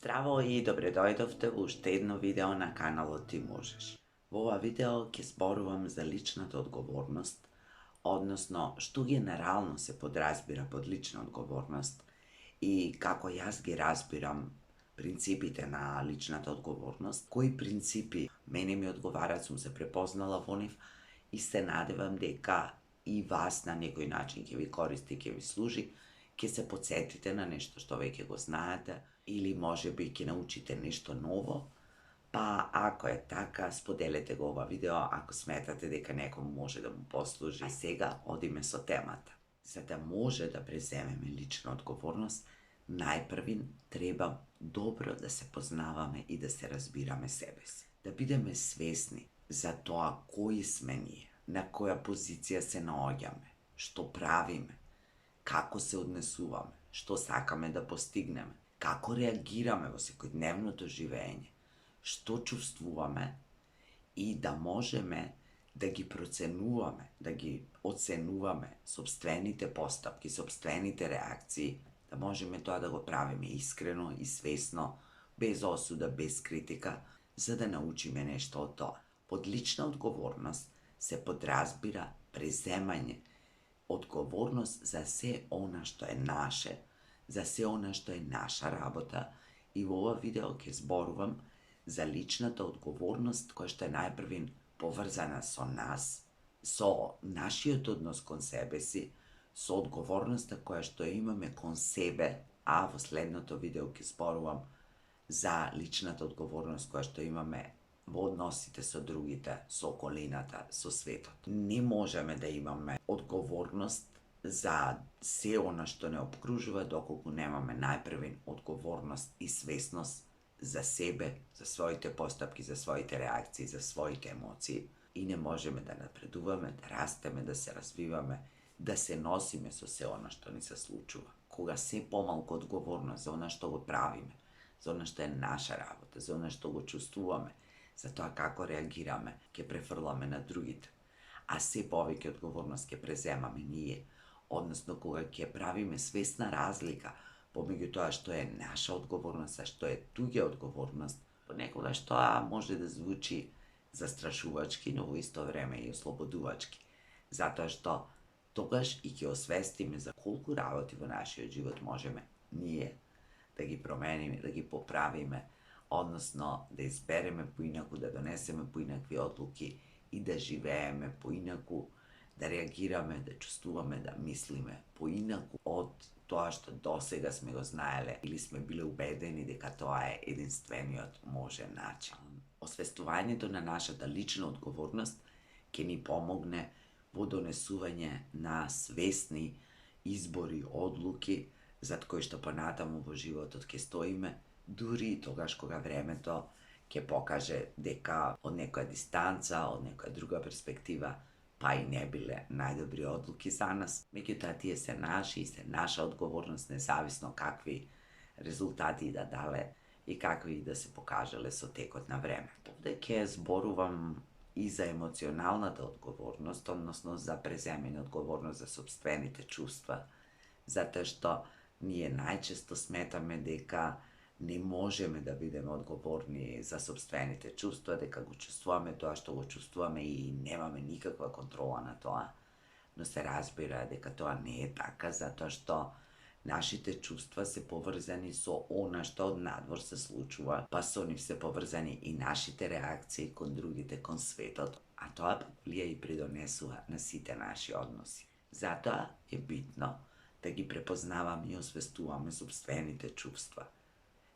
Zdravo i dobrodojdovte v уште едно видео на каналот Ти можеш. Во ова видео ќе зборувам за личната одговорност, односно што генерално се подразбира под лична одговорност и како јас ги разбирам принципите на личната одговорност, кои принципи мене ми одговарат, сум се препознала во нив и се надевам дека и вас на некој начин ќе ви користи, ќе ви служи, ќе се подсетите на нешто што веќе го знаете или можеби ќе научите нешто ново, па ако е така, споделете го ова видео ако сметате дека некому може да му послужи. А сега одиме со темата. За да може да преземеме лична одговорност, најпрвин треба добро да се познаваме и да се разбираме себе си. Да бидеме свесни за тоа кои сме ние, на која позиција се наоѓаме, што правиме, како се однесуваме, што сакаме да постигнеме, како реагираме во секојдневното живење, што чувствуваме и да можеме да ги проценуваме, да ги оценуваме сопствените постапки, сопствените реакции, да можеме тоа да го правиме искрено и свесно, без осуда, без критика, за да научиме нешто од тоа. Под лична одговорност се подразбира преземање одговорност за се она што е наше, за се она што е наша работа и во ова видео ќе зборувам за личната одговорност која што е најпрвин поврзана со нас, со нашиот однос кон себе си, со одговорноста која што имаме кон себе, а во следното видео ќе зборувам за личната одговорност која што имаме во односите со другите, со околината, со светот. Не можеме да имаме одговорност за се она што не обкружува доколку немаме најпрвин одговорност и свесност за себе, за своите постапки, за своите реакции, за своите емоции и не можеме да напредуваме, да растеме, да се развиваме, да се носиме со се она што ни се случува. Кога се помалку одговорност за она што го правиме, за она што е наша работа, за она што го чувствуваме, за тоа како реагираме, ќе префрламе на другите. А се повеќе одговорност ќе преземаме ние, односно кога ќе правиме свесна разлика помеѓу тоа што е наша одговорност, а што е туѓа одговорност, понекогаш тоа може да звучи застрашувачки, но во исто време и ослободувачки. Затоа што тогаш и ќе освестиме за колку работи во нашиот живот можеме ние да ги промениме, да ги поправиме, односно да избереме поинаку, да донесеме поинакви одлуки и да живееме поинаку, да реагираме, да чувствуваме, да мислиме поинаку од тоа што досега сме го знаеле или сме биле убедени дека тоа е единствениот можен начин. Освестувањето на нашата лична одговорност ќе ни помогне во донесување на свесни избори, одлуки, зад кои што понатаму во животот ќе стоиме, дури и тогаш кога времето ќе покаже дека од некоја дистанца, од некоја друга перспектива, па и не биле најдобри одлуки за нас. Меѓутоа, тие се наши и се наша одговорност, независно какви резултати да дале и какви да се покажале со текот на време. Овде ќе зборувам и за емоционалната одговорност, односно за преземање одговорност за сопствените чувства, затоа што ние најчесто сметаме дека не можеме да бидеме одговорни за сопствените чувства, дека го чувствуваме тоа што го чувствуваме и немаме никаква контрола на тоа, но се разбира дека тоа не е така, затоа што нашите чувства се поврзани со она што од надвор се случува, па со нив се поврзани и нашите реакции кон другите, кон светот, а тоа пак влија и придонесува на сите наши односи. Затоа е битно да ги препознаваме и освестуваме сопствените чувства,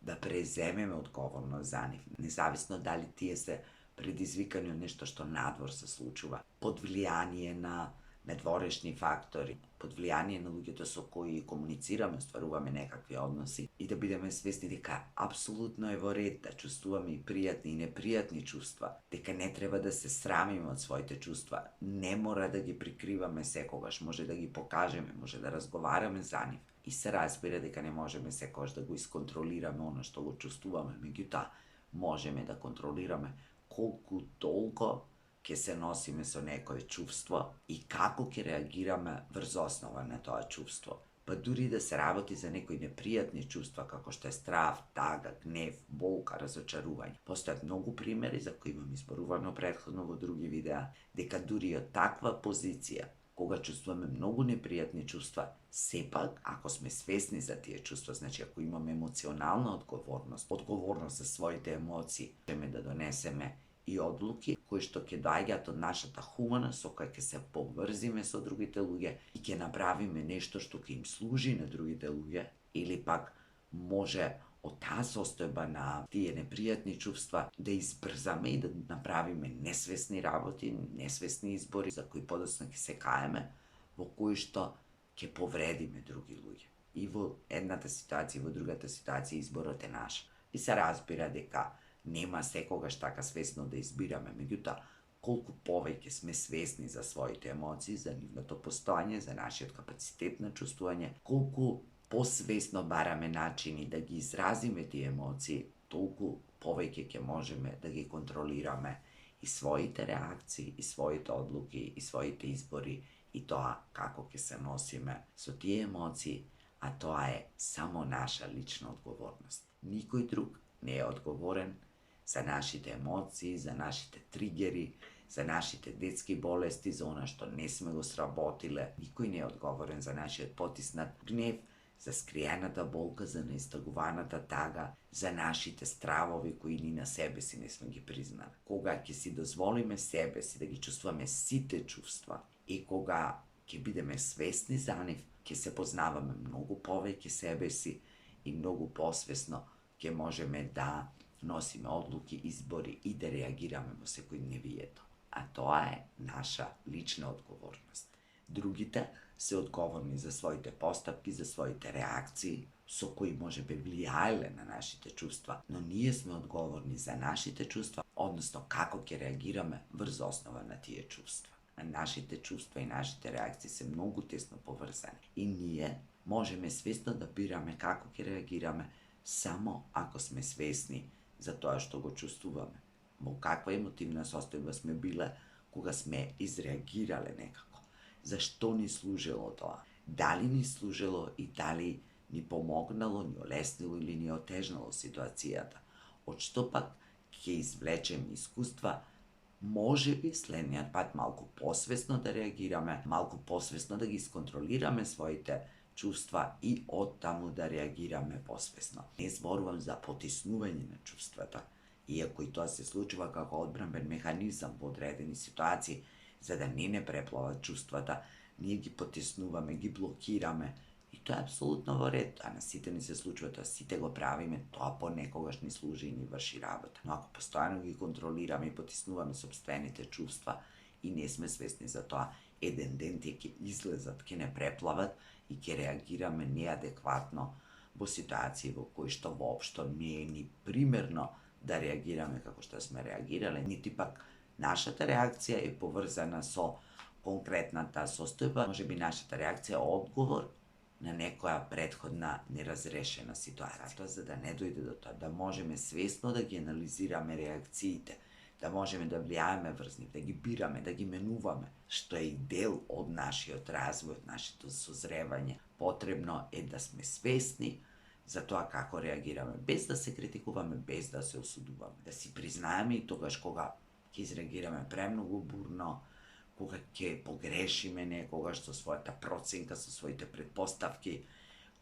да преземеме одговорност за нив, независно дали тие се предизвикани од нешто што надвор се случува, под влијание на надворешни фактори, под влијание на луѓето со кои комуницираме, остваруваме некакви односи и да бидеме свесни дека апсолутно е во ред да чувствуваме и пријатни и непријатни чувства, дека не треба да се срамиме од своите чувства, не мора да ги прикриваме секогаш, може да ги покажеме, може да разговараме за нив и се разбира дека не можеме секогаш да го исконтролираме оно што го чувствуваме, меѓутоа можеме да контролираме колку толку ќе се носиме со некое чувство и како ќе реагираме врз основа на тоа чувство. па дури да се работи за некои непријатни чувства, како што е страв, тага, гнев, болка, разочарување. Постојат многу примери за кои имам изборувано претходно во други видеа, дека дури од таква позиција, кога чувствуваме многу непријатни чувства, сепак, ако сме свесни за тие чувства, значи ако имаме емоционална одговорност за своите емоции, можеме да донесеме и одлуки кои што ќе доаѓаат од нашата хуманост, со која ќе се поврзиме со другите луѓе и ќе направиме нешто што ќе им служи на другите луѓе, или пак може од таа состојба на тие непријатни чувства да избрзаме и да направиме несвесни работи, несвесни избори за кои подоцна ќе се каеме, во кои што ќе повредиме други луѓе. И во едната ситуација и во другата ситуација изборот е наш. И се разбира дека нема секогаш така свесно да избираме, меѓутоа, колку повеќе сме свесни за своите емоции, за нивното постојање, за нашиот капацитет на чувствување, колку посвесно бараме начини да ги изразиме тие емоции, толку повеќе ќе можеме да ги контролираме и своите реакции, и своите одлуки, и своите избори, и тоа како ќе се носиме со тие емоции, а тоа е само наша лична одговорност. Никој друг не е одговорен за нашите емоции, за нашите тригери, за нашите детски болести, за она што не сме го сработиле. Никој не е одговорен за нашиот потиснат гнев, за скриената болка, за неистагуваната тага, за нашите стравови кои ни на себе си не сме ги признали. Кога ќе си дозволиме себе си да ги чувствуваме сите чувства и кога ќе бидеме свесни за нив, ќе се познаваме многу повеќе себе си и многу посвесно ќе можеме да носиме одлуки, избори и да реагираме во секојдневието. А тоа е наша лична одговорност. Другите се одговорни за своите постапки, за своите реакции, со кои можеби влијаеле на нашите чувства, но ние сме одговорни за нашите чувства, односно како ќе реагираме врз основа на тие чувства. Нашите чувства и нашите реакции се многу тесно поврзани. И ние можеме свесно да бираме како ќе реагираме само ако сме свесни за тоа што го чувствуваме. Во каква емотивна состојба сме биле кога сме изреагирале некако. Зашто ни служило тоа? Дали ни служило и дали ни помогнало, ни олеснило или ни отежнало ситуацијата? Од што пак ќе извлечеме искуства, може би следниот пат малку посвесно да реагираме, малку посвесно да ги исконтролираме своите чувства и оттаму да реагираме посвесно. Не зборувам за потиснување на чувствата, иако и тоа се случува како одбранбен механизам во одредени ситуации, за да не преплават чувствата, ние ги потиснуваме, ги блокираме, и тоа е апсолутно во ред, а на сите ни се случува тоа, сите го правиме, тоа понекогаш ни служи и ни врши работа. Но ако постојано ги контролираме и потиснуваме собствените чувства и не сме свесни за тоа, еден ден тие ќе излезат, ќе не преплават и ќе реагираме неадекватно во ситуации во кои што воопшто не е ни примерно да реагираме како што сме реагирале, нити пак нашата реакција е поврзана со конкретната состојба, можеби нашата реакција е одговор на некоја претходна неразрешена ситуација. За да не дојде до тоа, да можеме свесно да ги анализираме реакциите, да можеме да влијаеме врз нив, да ги бираме, да ги менуваме, што е и дел од нашиот развој, од нашето созревање. Потребно е да сме свесни за тоа како реагираме, без да се критикуваме, без да се осудуваме. Да си признаеме и тогаш кога ќе изреагираме премногу бурно, кога ќе погрешиме некогаш со својата проценка, со своите предпоставки,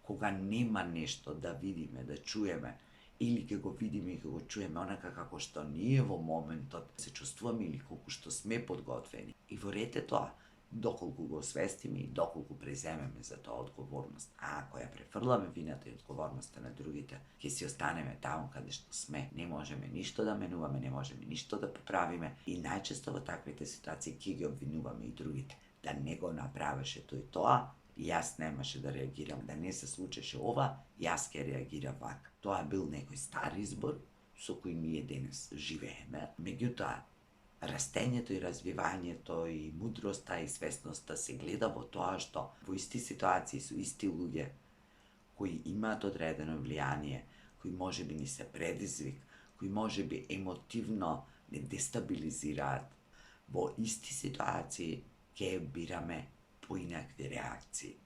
кога нема нешто да видиме, да чуеме, или ќе го видиме и ќе го чуеме онака како што ние во моментот се чувствуваме или колку што сме подготвени. И во ред е тоа, доколку го освестиме и доколку преземеме за тоа одговорност. А ако ја префрламе вината и одговорноста на другите, ќе си останеме таму каде што сме. Не можеме ништо да менуваме, не можеме ништо да поправиме и најчесто во таквите ситуации ќе ги обвинуваме и другите. Да не го направеше тој тоа, јас немаше да реагирам, да не се случеше ова, јас ќе реагирам вака. Тоа бил некој стар избор со кој ние денес живееме. Меѓутоа, растењето и развивањето и мудроста и свесноста се гледа во тоа што во исти ситуации со исти луѓе кои имаат одредено влијание, кои можеби ни се предизвик, кои можеби емотивно не дестабилизираат, во исти ситуации ќе бираме поинакви реакции.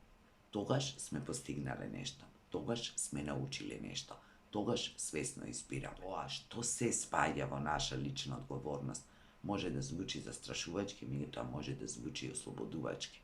тогаш сме постигнале нешто, тогаш сме научиле нешто, тогаш свесно избираме. Тоа што се спаѓа во наша лична одговорност може да звучи застрашувачки, меѓутоа може да звучи ослободувачки.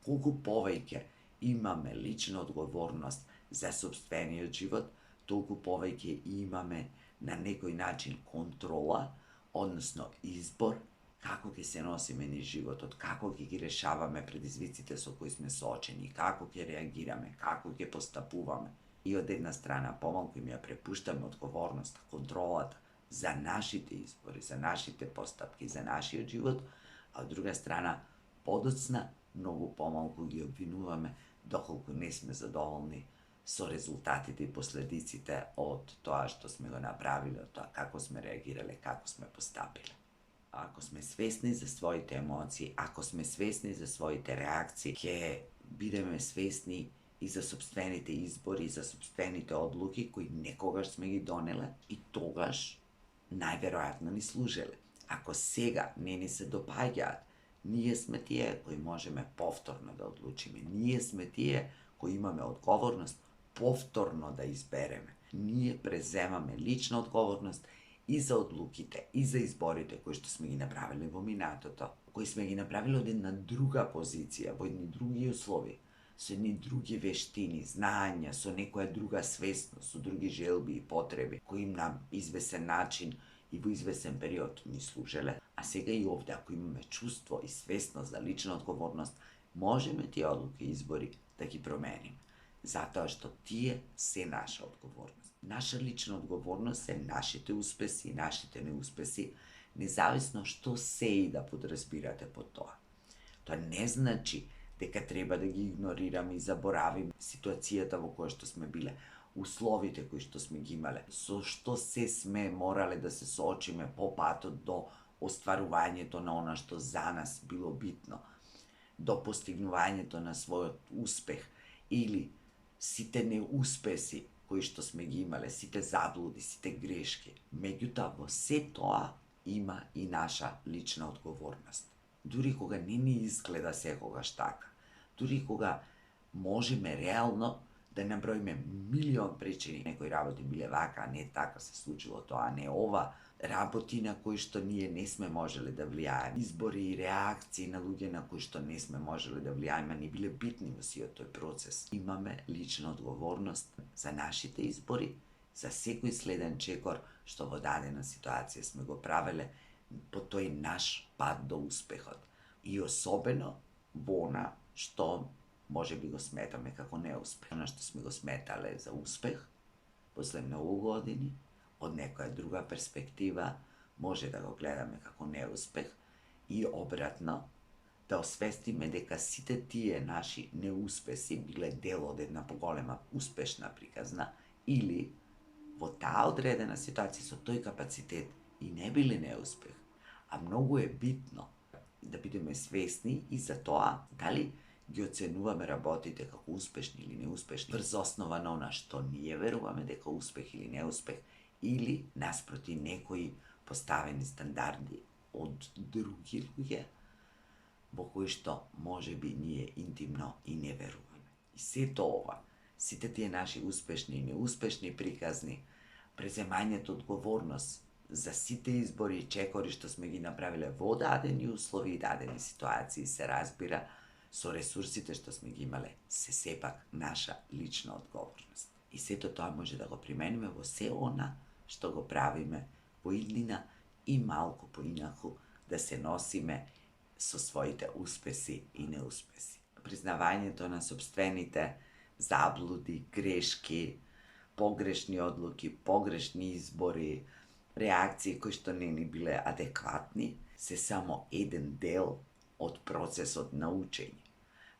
Колку повеќе имаме лична одговорност за сопствениот живот, толку повеќе имаме на некој начин контрола, односно избор, како ќе се носиме низ животот, како ќе ги решаваме предизвиците со кои сме соочени, како ќе реагираме, како ќе постапуваме. И од една страна помалку им ја препуштаме одговорноста, контролата за нашите избори, за нашите постапки, за нашиот живот, а од друга страна подоцна многу помалку ги обвинуваме доколку не сме задоволни со резултатите и последиците од тоа што сме го направиле, од тоа како сме реагирале, како сме постапиле. Ако сме свесни за своите емоции, ако сме свесни за своите реакции, ќе бидеме свесни и за сопствените избори, и за сопствените одлуки кои некогаш сме ги донеле и тогаш најверојатно ни служеле. Ако сега не ни се допаѓаат, ние сме тие кои можеме повторно да одлучиме. Ние сме тие кои имаме одговорност повторно да избереме. Ние преземаме лична одговорност и за одлуките, и за изборите кои што сме ги направиле во минатото, кои сме ги направиле од една друга позиција, во едни други услови, со едни други вештини, знаења, со некоја друга свесност, со други желби и потреби, кои на извесен начин и во извесен период ни служеле, а сега и овде, ако имаме чувство и свесност за лична одговорност, можеме тие одлуки и избори да ги промениме. Затоа што тие се наша одговорност. Наша лична одговорност се нашите успеси и нашите неуспеси, независно што се и да подразбирате под тоа. Тоа не значи дека треба да ги игнорираме и заборавиме ситуацијата во која што сме биле, условите кои што сме ги имале, со што се сме морале да се соочиме по патот до остварувањето на она што за нас било битно, до постигнувањето на својот успех или сите неуспеси кои што сме ги имале, сите заблуди, сите грешки. Меѓутоа, во се тоа има и наша лична одговорност. Дури кога не ни изгледа секогаш така, дури кога можеме реално да наброиме милион причини, некои работи биле вака, а не така се случило тоа, а не ова, работи на кои што ние не сме можеле да влијаеме, избори и реакции на луѓе на кои што не сме можеле да влијаеме, не биле битни во сиот тој процес. Имаме лична одговорност за нашите избори, за секој следен чекор што во дадена ситуација сме го правеле по тој наш пат до успехот. И особено во она што може би го сметаме како неуспех. Она што сме го сметале за успех, после многу години, од некоја друга перспектива, може да го гледаме како неуспех и обратно, да освестиме дека сите тие наши неуспеси биле дел од една поголема успешна приказна или во таа одредена ситуација со тој капацитет и не биле неуспех. А многу е битно да бидеме свесни и за тоа дали ги оценуваме работите како успешни или неуспешни врз основа на она што ние веруваме дека успех или неуспех, или наспроти некои поставени стандарди од други луѓе во кои што можеби ние интимно и не веруваме. И сето ова, сите тие наши успешни и неуспешни приказни, преземањето одговорност за сите избори и чекори што сме ги направиле во дадени услови и дадени ситуации, се разбира, со ресурсите што сме ги имале, се сепак наша лична одговорност. И сето тоа може да го примениме во се она што го правиме во иднина и малку поинаку да се носиме со своите успеси и неуспеси. Признавањето на сопствените заблуди, грешки, погрешни одлуки, погрешни избори, реакции кои што не ни биле адекватни, се само еден дел од процесот на учење.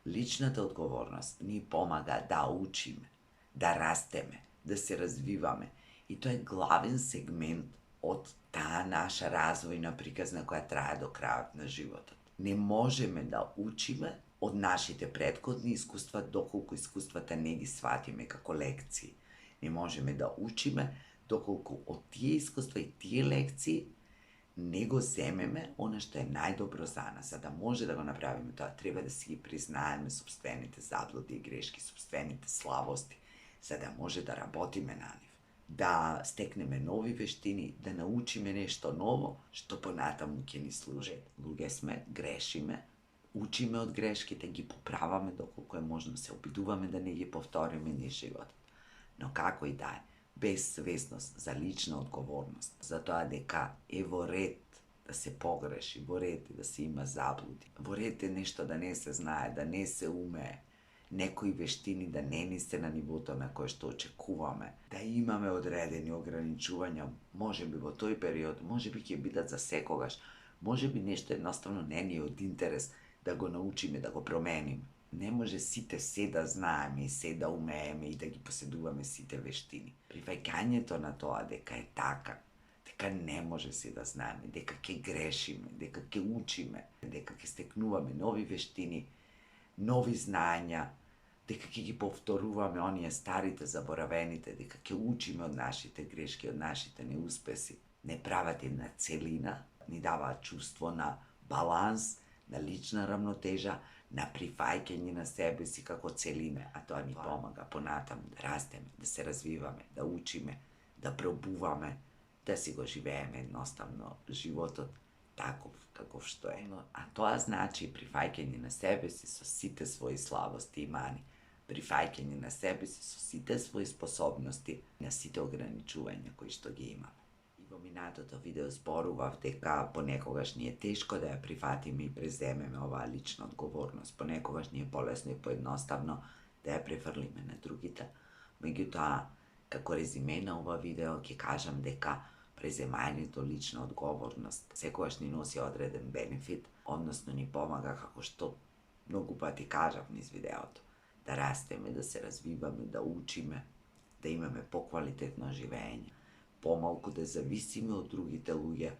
Личната одговорност ни помага да учиме, да растеме, да се развиваме. И тоа е главен сегмент од таа наша развојна приказна која трае до крајот на животот. Не можеме да учиме од нашите претходни искуства доколку искуствата не ги сватиме како лекции. Не можеме да учиме доколку од тие искуства и тие лекции него земеме она што е најдобро за нас. За да може да го направиме тоа, треба да си ги признаеме собствените заблуди и грешки, собствените слабости, за да може да работиме на нив. Да стекнеме нови вештини, да научиме нешто ново, што понатаму ќе ни служи. Луѓе сме, грешиме, учиме од грешките, ги поправаме доколку е можно, се обидуваме да не ги повториме низ живот. Но како и да е, без свесност за лична одговорност, за тоа дека е во ред да се погреши, во ред да се има заблуди, во ред е нешто да не се знае, да не се умее, некои вештини да не ни се на нивото на кое што очекуваме, да имаме одредени ограничувања, може би во тој период, може би ќе бидат за секогаш, може би нешто едноставно не ни е од интерес да го научиме, да го промениме. Не може сите се да знаеме и се да умееме и да ги поседуваме сите вештини. Прифаќањето на тоа дека е така, дека не може се да знаеме, дека ќе грешиме, дека ќе учиме, дека ќе стекнуваме нови вештини, нови знаења, дека ќе ги повторуваме оние старите заборавените, дека ќе учиме од нашите грешки, од нашите неуспеси. Не прават една целина, ни даваат чувство на баланс, на лична рамнотежа, на прифаќање на себе си како целине, а тоа ни помага понатаму да растеме, да се развиваме, да учиме, да пробуваме, да си го живееме едноставно животот таков каков што е. А тоа значи прифаќање на себе си со сите своји слабости и мани, прифаќање на себе си со сите своји способности, на сите ограничувања кои што ги имаме. Во минатото видео зборував дека понекогаш ни е тешко да ја прифатиме и преземеме оваа лична одговорност. Понекогаш ни е полесно и поедноставно да ја префрлиме на другите. Меѓутоа, како резиме на ова видео ќе кажам дека преземањето лична одговорност секогаш ни носи одреден бенефит, односно ни помага, како што многу пати кажав низ видеото, да растеме, да се развиваме, да учиме, да имаме поквалитетно живење, помалку да зависиме од другите луѓе,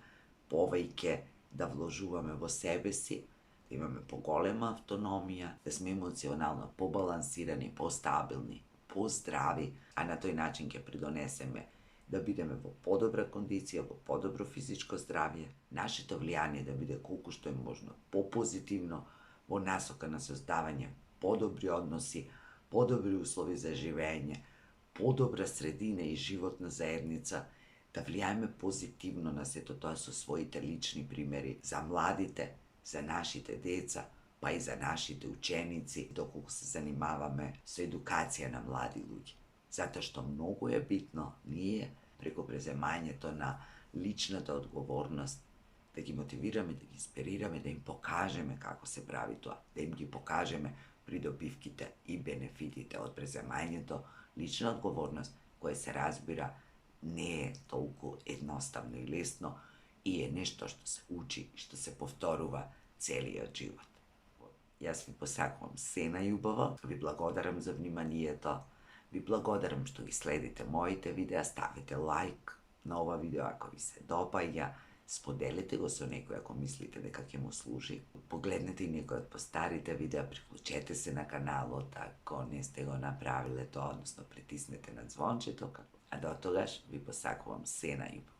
повеќе да вложуваме во себе си, да имаме поголема автономија, да сме емоционално побалансирани, постабилни, поздрави, а на тој начин ќе придонесеме да бидеме во подобра кондиција, во подобро физичко здравје, нашето влијание да биде колку што е можно попозитивно во насока на создавање подобри односи, подобри услови за живење, подобра средина и животна заедница, да влијаеме позитивно на сето тоа со своите лични примери за младите, за нашите деца, па и за нашите ученици, доколку се занимаваме со едукација на млади луѓе. Затоа што многу е битно ние, преку преземањето на личната одговорност, да ги мотивираме, да ги инспирираме, да им покажеме како се прави тоа, да им ги покажеме придобивките и бенефитите од преземањето лична одговорност, која се разбира не е толку едноставно и лесно и е нешто што се учи и што се повторува целиот живот. Јас ви посакувам се најубаво, ви благодарам за вниманието, ви благодарам што ги следите моите видеа, ставите лайк на ова видео ако ви се допаѓа, споделете го со некој ако мислите дека ќе му служи. Погледнете и некој од постарите видеа, приклучете се на каналот ако не сте го направиле тоа, односно притиснете на звончето, а до тогаш ви посакувам се најубаво.